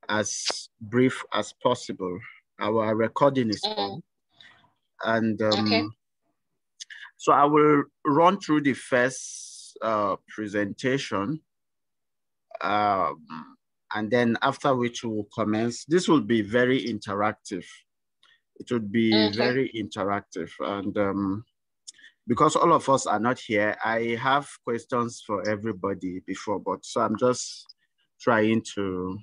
as brief as possible. Our recording is on. And okay. So I will run through the first presentation, and then after which we will commence. This will be very interactive. It would be very interactive. And because all of us are not here, I have questions for everybody before, but so I'm just trying to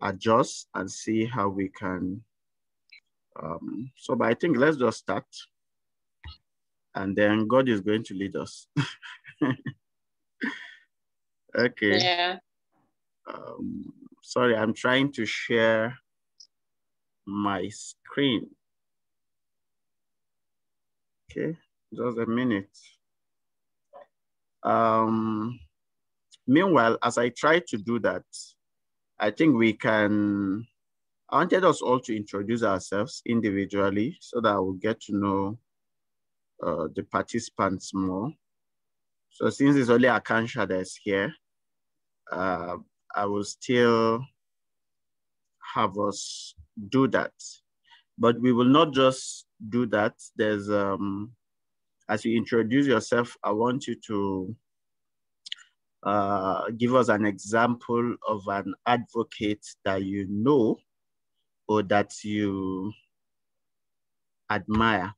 adjust and see how we can. But I think let's just start. And then God is going to lead us. Okay. Yeah. Sorry, I'm trying to share my screen. Okay, just a minute. Meanwhile, as I try to do that, I think we can, I wanted us all to introduce ourselves individually so that we'll get to know the participants more. So since it's only Akansha that's here, I will still have us do that. But we will not just do that. There's, as you introduce yourself, I want you to give us an example of an advocate that you know or that you admire.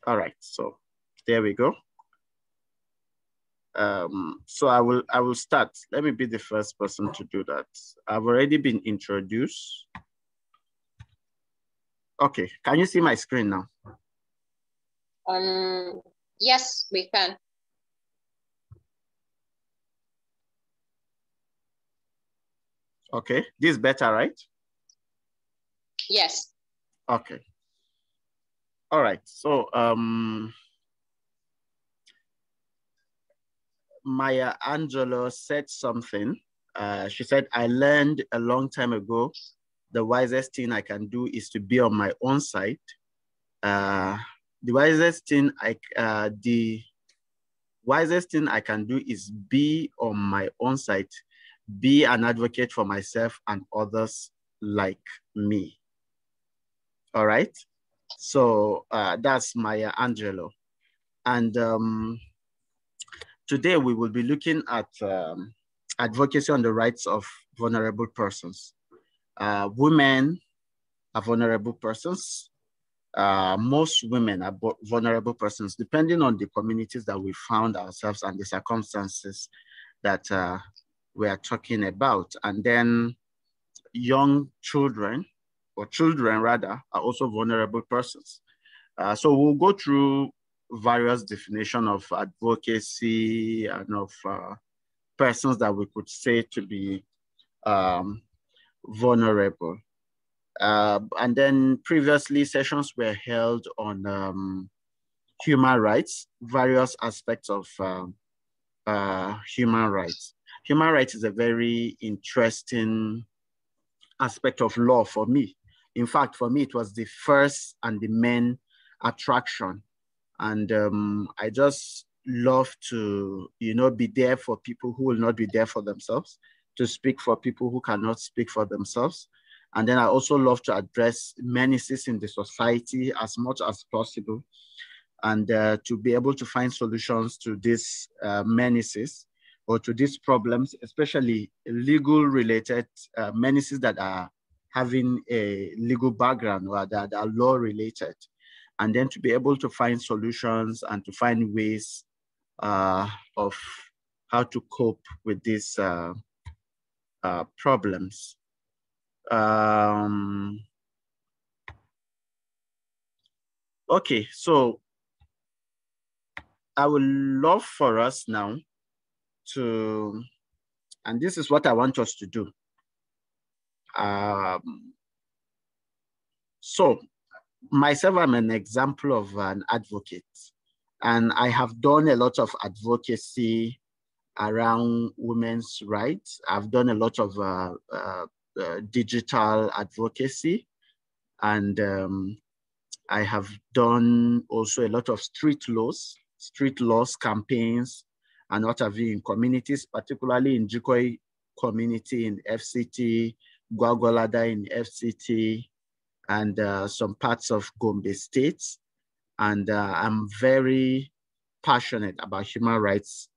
All right, so there we go. So I will start. Let me be the first person to do that. I've already been introduced. Okay, can you see my screen now? Yes, we can. Okay, this is better, right? Yes. Okay. All right, so Maya Angelou said something. She said, I learned a long time ago, the wisest thing I can do is to be on my own side. The wisest thing I can do is be on my own side, be an advocate for myself and others like me. All right. So that's Maya Angelou. And today we will be looking at advocacy on the rights of vulnerable persons. Women are vulnerable persons. Most women are vulnerable persons, depending on the communities that we found ourselves and the circumstances that we are talking about. And then young children, or children rather, are also vulnerable persons. So we'll go through various definitions of advocacy and of persons that we could say to be vulnerable. And then previously sessions were held on human rights, various aspects of human rights. Human rights is a very interesting aspect of law for me. In fact, for me, it was the first and the main attraction. And I just love to, be there for people who will not be there for themselves, to speak for people who cannot speak for themselves. And then I also love to address menaces in the society as much as possible, and to be able to find solutions to these menaces or to these problems, especially legal related menaces that are having a legal background or that are law related. And then to be able to find solutions and to find ways of how to cope with these problems. Okay, so I would love for us now to, and this is what I want us to do. So myself, I'm an example of an advocate, and I have done a lot of advocacy around women's rights. I've done a lot of digital advocacy, and I have done also a lot of street laws campaigns, and what have you in communities, particularly in Jikoi community in FCT, Gwagwalada in FCT, and some parts of Gombe State. And I'm very passionate about human rights,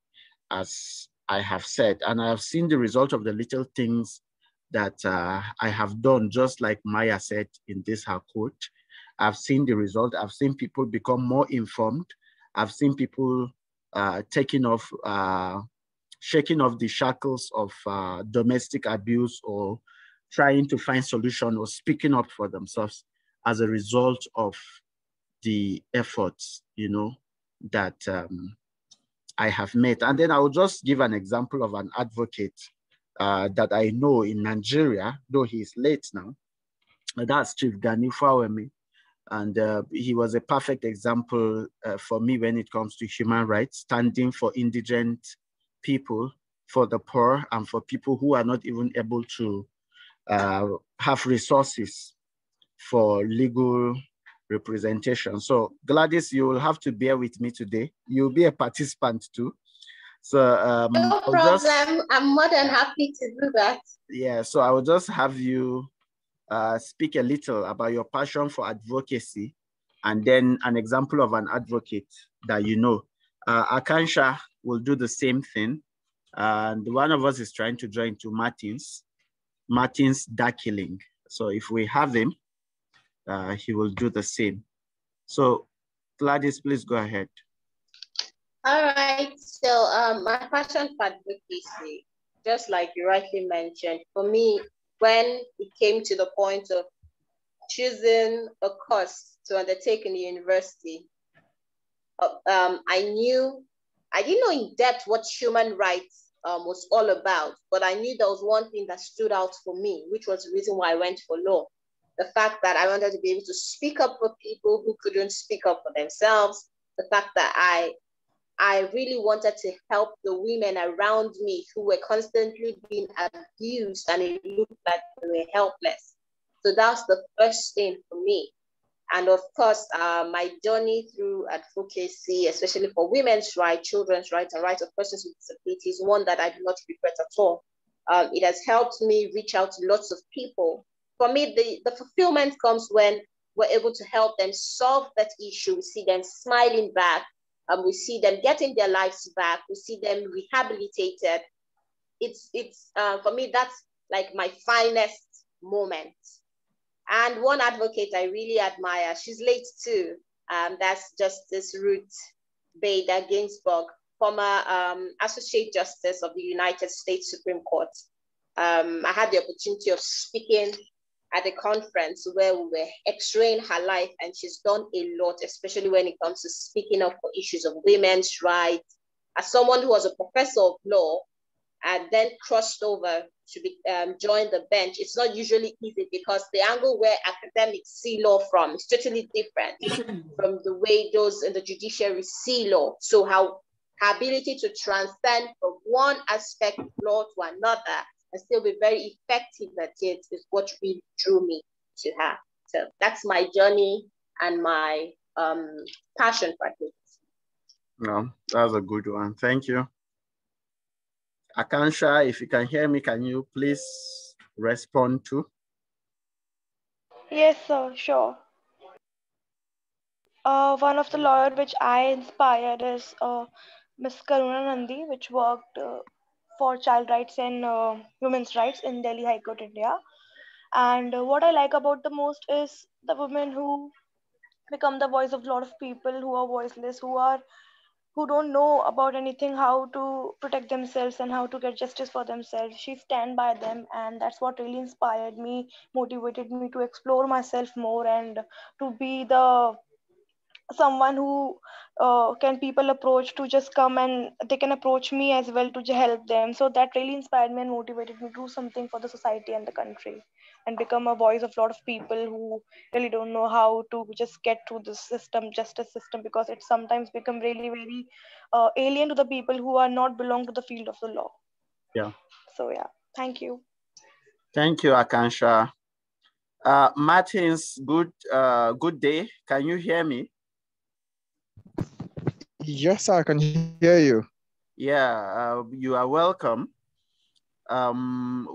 as I have said, and I have seen the result of the little things that I have done, just like Maya said in this her quote. I've seen the result. I've seen people become more informed. I've seen people shaking off the shackles of domestic abuse, or trying to find solution, or speaking up for themselves as a result of the efforts, that I have made. And then I will just give an example of an advocate that I know in Nigeria, though he's late now. That's Chief Gani Fawemi. And he was a perfect example for me when it comes to human rights, standing for indigent people, for the poor, and for people who are not even able to have resources for legal representation. So Gladys, you will have to bear with me today. You'll be a participant too. So no problem. I'm more than happy to do that. Yeah, so I will just have you speak a little about your passion for advocacy, and then an example of an advocate that you know. Akansha will do the same thing. And one of us is trying to join to Martin's Dakiling. So if we have him, he will do the same. So Gladys, please go ahead. All right. So my passion for advocacy, just like you rightly mentioned, for me, when it came to the point of choosing a course to undertake in the university, I didn't know in depth what human rights was all about, but I knew there was one thing that stood out for me, which was the reason why I went for law. The fact that I wanted to be able to speak up for people who couldn't speak up for themselves. The fact that I really wanted to help the women around me who were constantly being abused, and it looked like they were helpless. So that's the first thing for me. And of course, my journey through advocacy, especially for women's rights, children's rights, and rights of persons with disabilities, is one that I do not regret at all. It has helped me reach out to lots of people. For me, the fulfillment comes when we're able to help them solve that issue. We see them smiling back. We see them getting their lives back. We see them rehabilitated. It's for me, that's like my finest moment. And one advocate I really admire, she's late too. That's Justice Ruth Bader Ginsburg, former Associate Justice of the United States Supreme Court. I had the opportunity of speaking at a conference where we were x-raying her life, and she's done a lot, especially when it comes to speaking up for issues of women's rights. As someone who was a professor of law and then crossed over to join the bench, it's not usually easy, because the angle where academics see law from is totally different from the way those in the judiciary see law. So her ability to transcend from one aspect of law to another and still be very effective at it is what really drew me to her. So that's my journey and my passion for it. No, that's a good one. Thank you. Akansha, if you can hear me, can you please respond to? Yes, sir, sure. One of the lawyers which I inspired is Miss Karuna Nandi, which worked for child rights and women's rights in Delhi High Court, India. And what I like about the most is the women who become the voice of a lot of people who are voiceless, who don't know about anything, how to protect themselves and how to get justice for themselves. She stand by them, and that's what really inspired me, motivated me to explore myself more and to be the someone who can people approach to just come, and they can approach me as well to help them. So that really inspired me and motivated me to do something for the society and the country and become a voice of a lot of people who really don't know how to just get through the system, justice system, because it sometimes become really very alien to the people who are not belong to the field of the law. Yeah. So yeah, thank you. Thank you, Akansha. Martins, good day. Can you hear me? Yes, I can hear you. Yeah, you are welcome. We are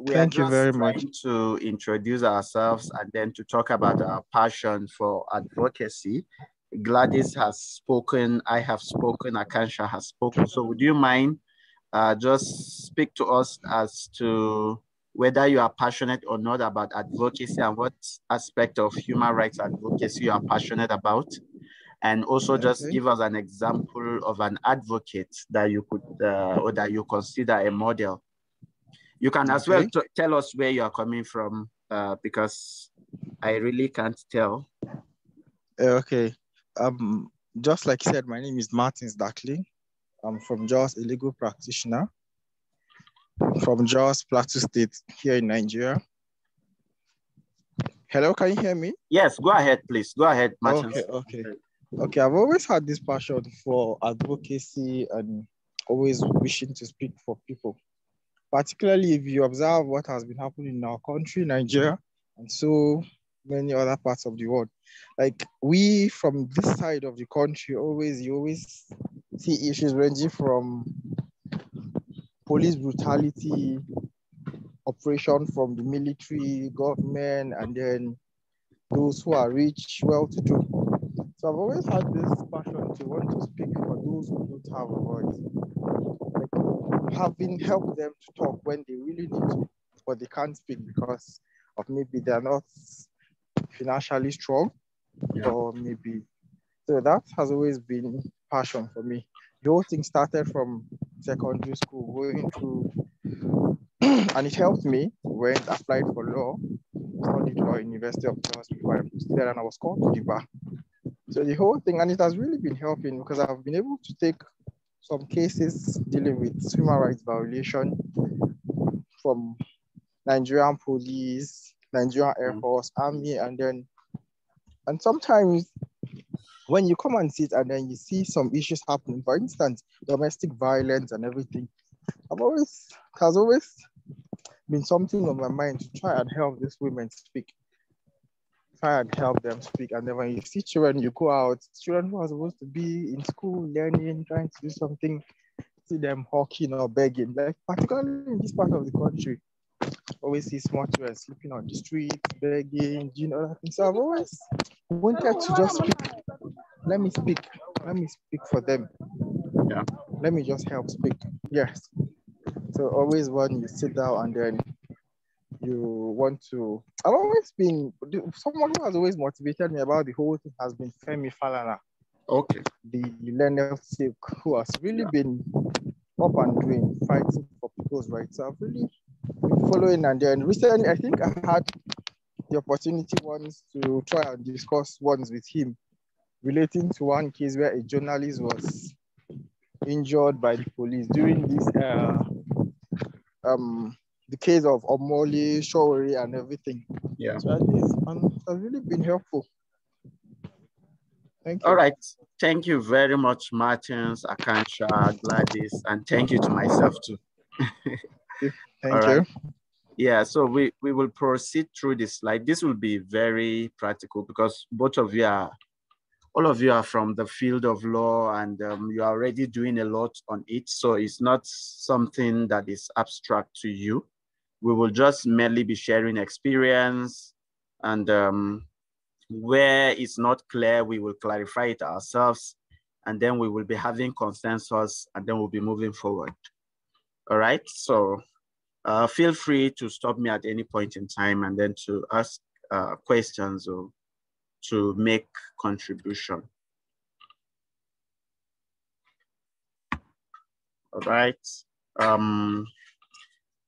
Thank you just very much. trying to introduce ourselves and then to talk about our passion for advocacy. Gladys has spoken, I have spoken, Akansha has spoken. So would you mind just speak to us as to whether you are passionate or not about advocacy and what aspect of human rights advocacy you are passionate about? And also just give us an example of an advocate that you could, or that you consider a model. You can as well tell us where you are coming from, because I really can't tell. Okay. Just like you said, my name is Martins Darkley. I'm from Jos, a legal practitioner from Jos, Plateau State, here in Nigeria. Hello, can you hear me? Yes, go ahead, please. Go ahead, Martins. Okay, I've always had this passion for advocacy and always wishing to speak for people. Particularly if you observe what has been happening in our country, Nigeria, and so many other parts of the world. Like we from this side of the country, you always see issues ranging from police brutality, operation from the military, government, and then those who are rich, well-to-do. So I've always had this passion to want to speak for those who don't have a voice. Like having helped them to talk when they really need to, but they can't speak because of maybe they're not financially strong, or maybe. So that has always been passion for me. The whole thing started from secondary school, going through, and it helped me when I applied for law, studied law at University of Jos before I posted, and I was called to the bar. So the whole thing, and it has really been helping because I've been able to take some cases dealing with human rights violation from Nigerian police, Nigerian Air Force, Army, and sometimes when you come and sit and then you see some issues happening, for instance, domestic violence and everything, it has always been something on my mind to try and help these women speak. Try and help them speak. And then when you see children, you go out, children who are supposed to be in school, learning, trying to do something, see them hawking or begging. Like particularly in this part of the country, always see small children sleeping on the street, begging, you know that thing. So I've always wanted to just speak. Let me speak for them. Yeah. Let me just help speak. Yes. So always when you sit down and then you want to, I've always been someone who has always motivated me about the whole thing has been Femi Falana. Okay. The learned Silk, who has really been up and doing, fighting for people's rights. So I've really been following, and then recently I think I had the opportunity once to try and discuss ones with him relating to one case where a journalist was injured by the police during this the case of Omoli, Showri, and everything. Yeah. So it has really been helpful. Thank you. All right. Thank you very much, Martins, Akansha, Gladys, and thank you to myself too. Thank you. Yeah, so we will proceed through this slide. This will be very practical because all of you are from the field of law, and you are already doing a lot on it. So it's not something that is abstract to you. We will just merely be sharing experience, and where it's not clear, we will clarify it ourselves, and then we will be having consensus, and then we'll be moving forward. All right, so feel free to stop me at any point in time and then to ask questions or to make contribution. All right.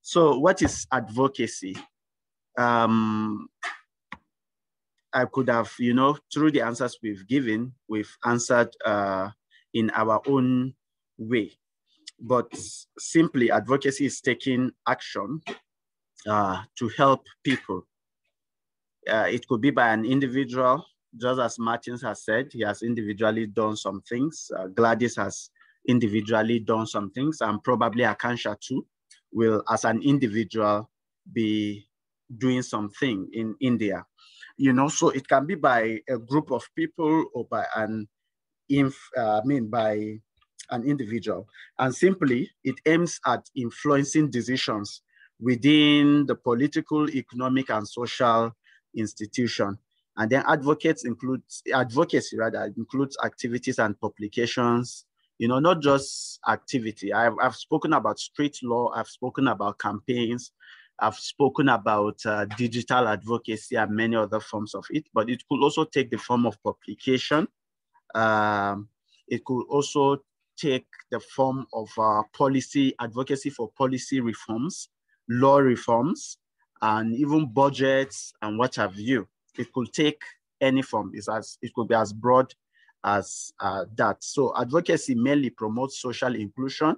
So what is advocacy? I could have, through the answers we've given, we've answered in our own way. But simply, advocacy is taking action to help people. It could be by an individual, just as Martins has said, he has individually done some things. Gladys has individually done some things, and probably Akansha too will, as an individual, be doing something in India. So it can be by a group of people or by by an individual. And simply, it aims at influencing decisions within the political, economic, and social institution. And then advocacy includes activities and publications, not just activity. I've spoken about street law, I've spoken about campaigns, I've spoken about digital advocacy and many other forms of it, but it could also take the form of publication. It could also take the form of policy advocacy for policy reforms, law reforms, and even budgets and what have you. It could take any form. It could be as broad as that. So advocacy mainly promotes social inclusion,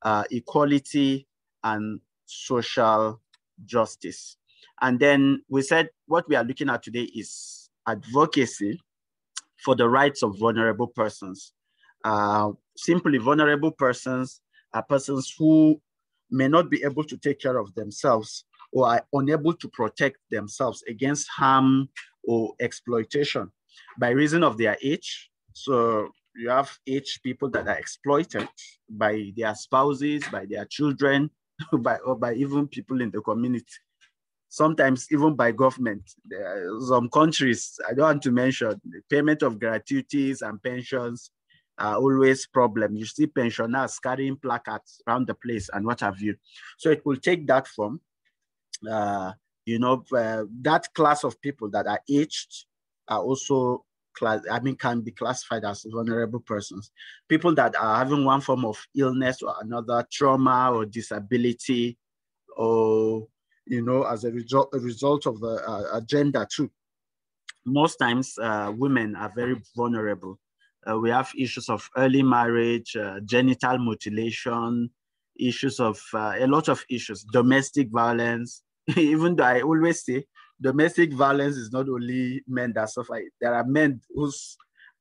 equality, and social justice. And then we said what we are looking at today is advocacy for the rights of vulnerable persons. Simply, vulnerable persons are persons who may not be able to take care of themselves or are unable to protect themselves against harm or exploitation by reason of their age. So you have aged people that are exploited by their spouses, by their children, or by even people in the community. Sometimes even by government. There are some countries, I don't want to mention, the payment of gratuities and pensions are always problem. You see pensioners carrying placards around the place and what have you. So it will take that form. That class of people that are aged are also can be classified as vulnerable persons. People that are having one form of illness or another, trauma or disability, or as a result of the agenda too. Most times, women are very vulnerable. We have issues of early marriage, genital mutilation, issues of a lot of issues, domestic violence. Even though I always say domestic violence is not only men that suffer it. There are men whose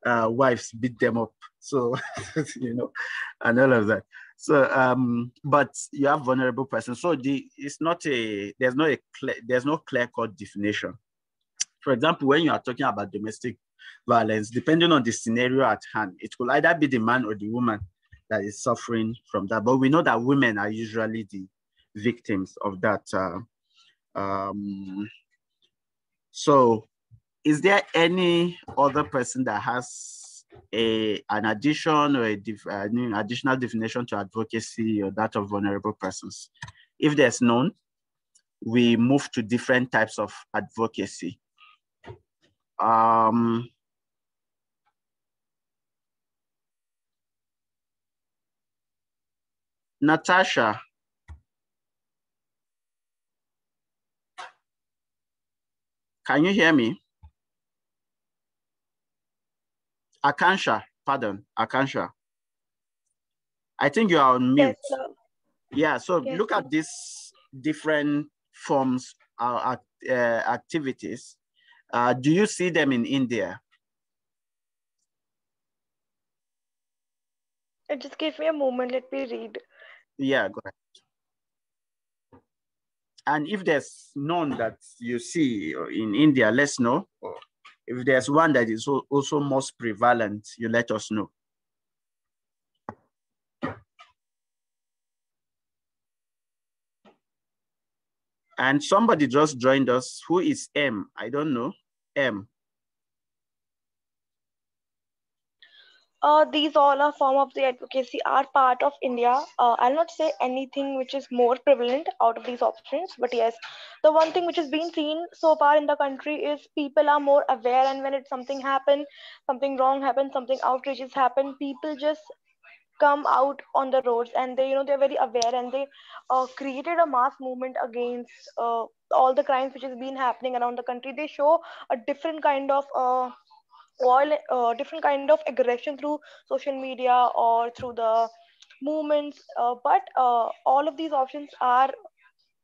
wives beat them up. So, and all of that. So, but you have vulnerable persons. So there's no clear-cut definition. For example, when you are talking about domestic violence, depending on the scenario at hand, it could either be the man or the woman that is suffering from that. But we know that women are usually the victims of that. So is there any other person that has an addition or an additional definition to advocacy or that of vulnerable persons? If there's none, we move to different types of advocacy. Natasha. Can you hear me? Akansha, pardon, Akansha. I think you are on mute. Yes, sir. Yeah, so Yes, look at these different forms of activities. Do you see them in India? Just give me a moment, let me read. Yeah, go ahead. And if there's none that you see in India, let's know. Or if there's one that is also most prevalent, you let us know. And somebody just joined us. Who is M? I don't know. M. These all are form of the advocacy are part of India. I'll not say anything which is more prevalent out of these options, but yes, the one thing which has been seen so far in the country is people are more aware, and when something happen, something wrong happens, something outrageous happen, people just come out on the roads, and they're very aware, and they created a mass movement against all the crimes which has been happening around the country. They show a different kind of different kind of aggression through social media or through the movements, but all of these options are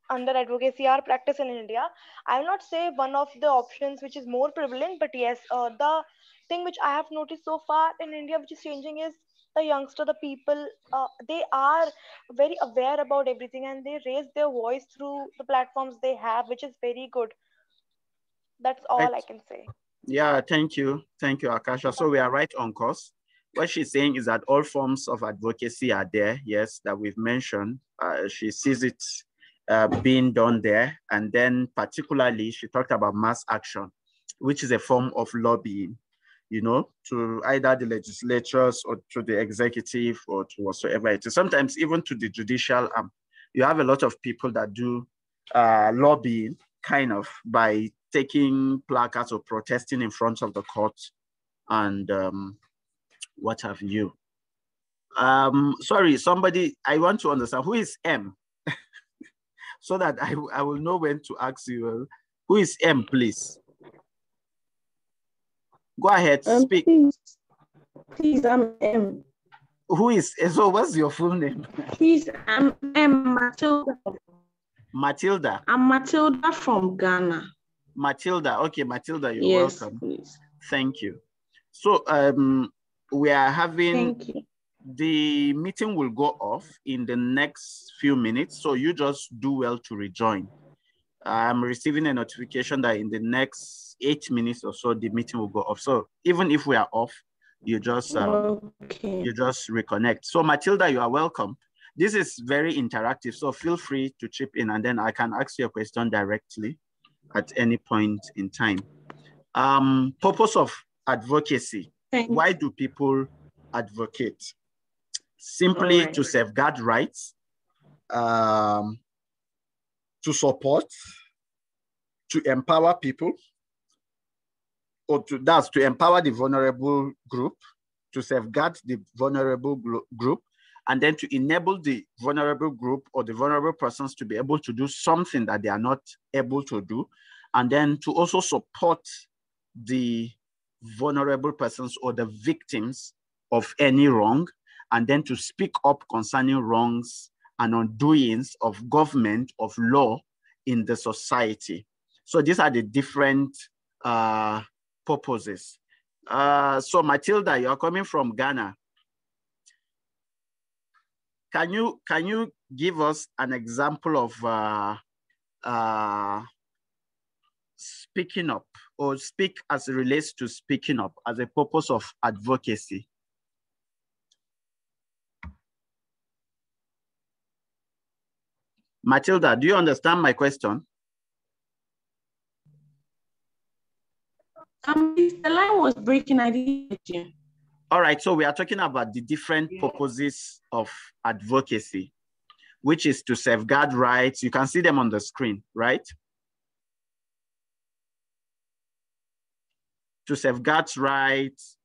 under advocacy are practiced in India. I will not say one of the options which is more prevalent, but yes, the thing which I have noticed so far in India which is changing is the youngster, the people, they are very aware about everything, and they raise their voice through the platforms they have, which is very good. That's all I can say. Yeah, thank you, Akasha. So we are right on course. What she's saying is that all forms of advocacy are there, yes, that we've mentioned. She sees it being done there. And then particularly, she talked about mass action, which is a form of lobbying, you know, to either the legislatures or to the executive or to whatsoever it is. Sometimes even to the judicial arm. You have a lot of people that do lobbying kind of by taking placards or protesting in front of the court and what have you. Sorry, somebody, I want to understand, who is M? So that I will know when to ask you. Who is M, please? Go ahead, speak. Please, I'm M. Who is, so what's your full name? Please, I'm M, Matilda. Matilda. I'm Matilda from Ghana. Matilda, okay, Matilda, you're yes, welcome. Please. Thank you. So we are having, thank you. The meeting will go off in the next few minutes, so you just do well to rejoin. I'm receiving a notification that in the next 8 minutes or so, the meeting will go off. So even if we are off, you just you just reconnect. So Matilda, you are welcome. This is very interactive, so feel free to chip in, and then I can ask you a question directly at any point in time. Purpose of advocacy. Why do people advocate? Simply to safeguard rights, to support, to empower people, or to empower the vulnerable group, to safeguard the vulnerable group, and then to enable the vulnerable group or the vulnerable persons to be able to do something that they are not able to do, and then to also support the vulnerable persons or the victims of any wrong, and then to speak up concerning wrongs and undoings of government, of law in the society. So these are the different purposes. So Matilda, you are coming from Ghana. Can you give us an example of speaking up, or speak as it relates to speaking up as a purpose of advocacy? Matilda, do you understand my question? The line was breaking. I didn't get you. All right, so we are talking about the different purposes of advocacy, which is to safeguard rights. You can see them on the screen, right? To safeguard rights,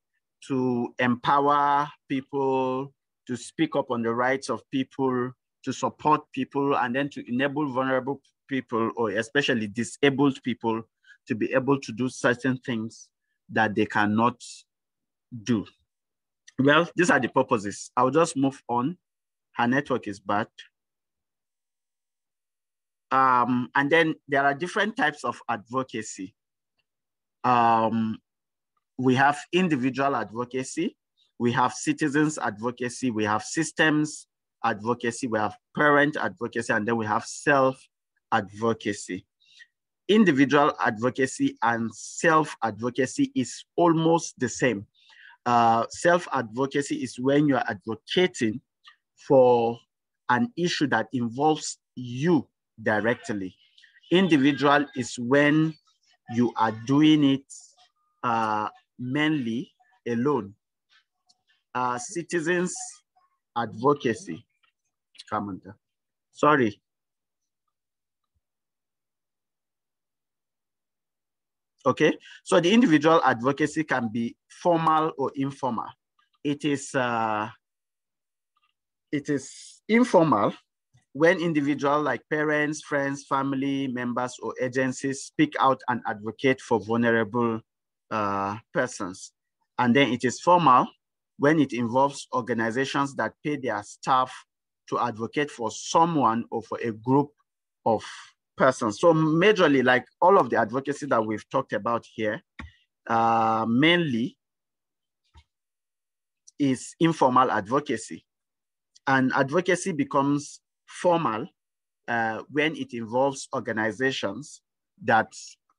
to empower people, to speak up on the rights of people, to support people, and then to enable vulnerable people, or especially disabled people, to be able to do certain things that they cannot do. Well, these are the purposes. I'll just move on. Her network is bad. And then there are different types of advocacy. We have individual advocacy, we have citizens advocacy, we have systems advocacy, we have parent advocacy, and then we have self-advocacy. Individual advocacy and self-advocacy is almost the same. Self-advocacy is when you're advocating for an issue that involves you directly. Individual is when you are doing it mainly alone. Citizens advocacy. Sorry. Okay, so the individual advocacy can be formal or informal. It is informal when individuals like parents, friends, family members, or agencies speak out and advocate for vulnerable persons. And then it is formal when it involves organizations that pay their staff to advocate for someone or for a group of persons. So majorly, like all of the advocacy that we've talked about here, mainly is informal advocacy. And advocacy becomes formal when it involves organizations that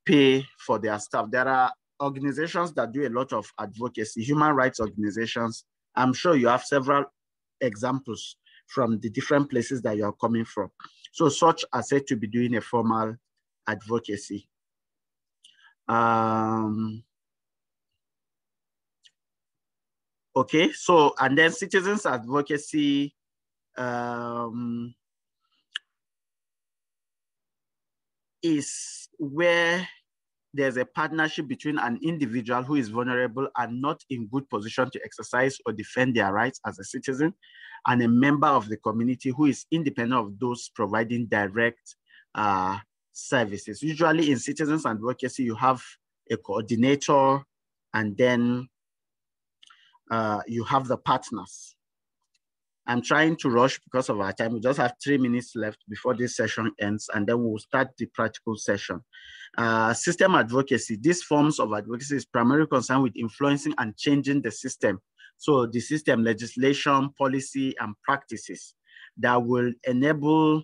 pay for their staff. There are organizations that do a lot of advocacy, human rights organizations. I'm sure you have several examples from the different places that you're coming from. So such are said to be doing a formal advocacy. Okay, so, and then citizens advocacy is where there's a partnership between an individual who is vulnerable and not in good position to exercise or defend their rights as a citizen, and a member of the community who is independent of those providing direct services. Usually in citizens advocacy, you have a coordinator, and then you have the partners. I'm trying to rush because of our time. We just have 3 minutes left before this session ends, and then we'll start the practical session. System advocacy. These forms of advocacy is primarily concerned with influencing and changing the system. So the system, legislation, policy, and practices that will enable,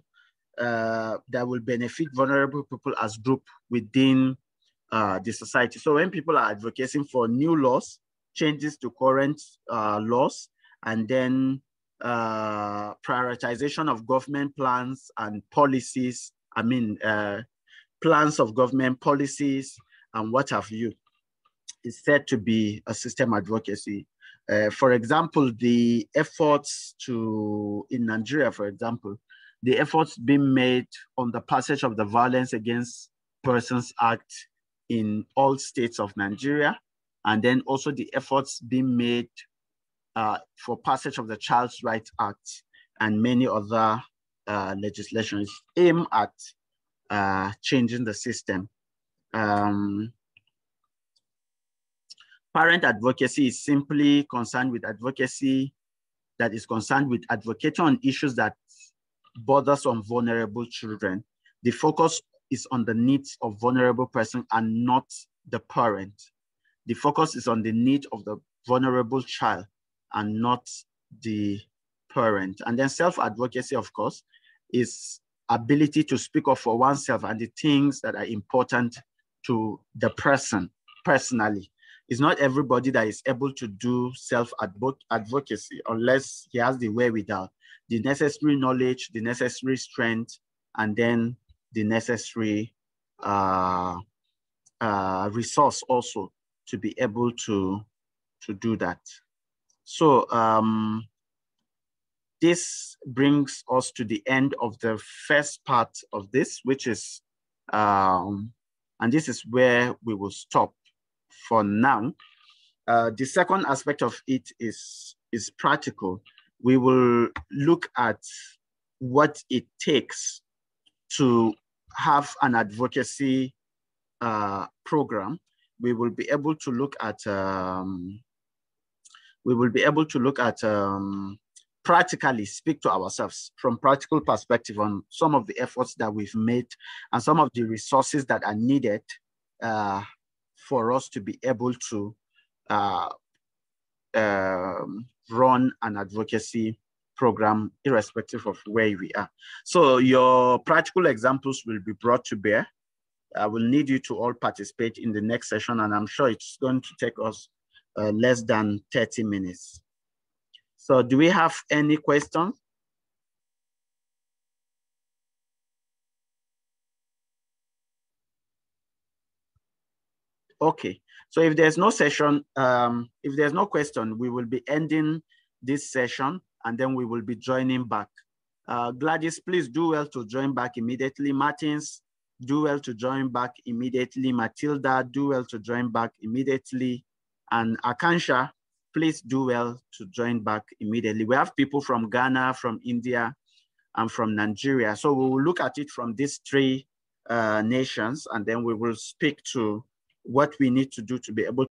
that will benefit vulnerable people as group within the society. So when people are advocating for new laws, changes to current laws, and then prioritization of government plans and policies, plans of government policies and what have you, is said to be a system advocacy. For example, the efforts in Nigeria, for example, the efforts being made on the passage of the Violence Against Persons Act in all states of Nigeria, and then also the efforts being made for passage of the Child's Rights Act and many other legislations aimed at changing the system. Parent advocacy is simply concerned with advocacy that is concerned with advocating on issues that bother on vulnerable children. The focus is on the needs of vulnerable person and not the parent. The focus is on the need of the vulnerable child and not the parent. And then self-advocacy, of course, is ability to speak up for oneself and the things that are important to the person personally. It's not everybody that is able to do self-advocacy unless he has the wherewithal, the necessary knowledge, the necessary strength, and then the necessary resource also to be able to do that. So this brings us to the end of the first part of this, which is, and this is where we will stop for now. The second aspect of it is practical. We will look at what it takes to have an advocacy program. We will be able to look at practically speak to ourselves from practical perspective on some of the efforts that we've made and some of the resources that are needed for us to be able to run an advocacy program irrespective of where we are. So your practical examples will be brought to bear. I will need you to all participate in the next session, and I'm sure it's going to take us less than 30 minutes. So do we have any questions? Okay, so if there's no session, if there's no question, we will be ending this session and then we will be joining back. Gladys, please do well to join back immediately. Martins, do well to join back immediately. Matilda, do well to join back immediately. And Akansha, please do well to join back immediately. We have people from Ghana, from India, and from Nigeria. So we will look at it from these three nations, and then we will speak to what we need to do to be able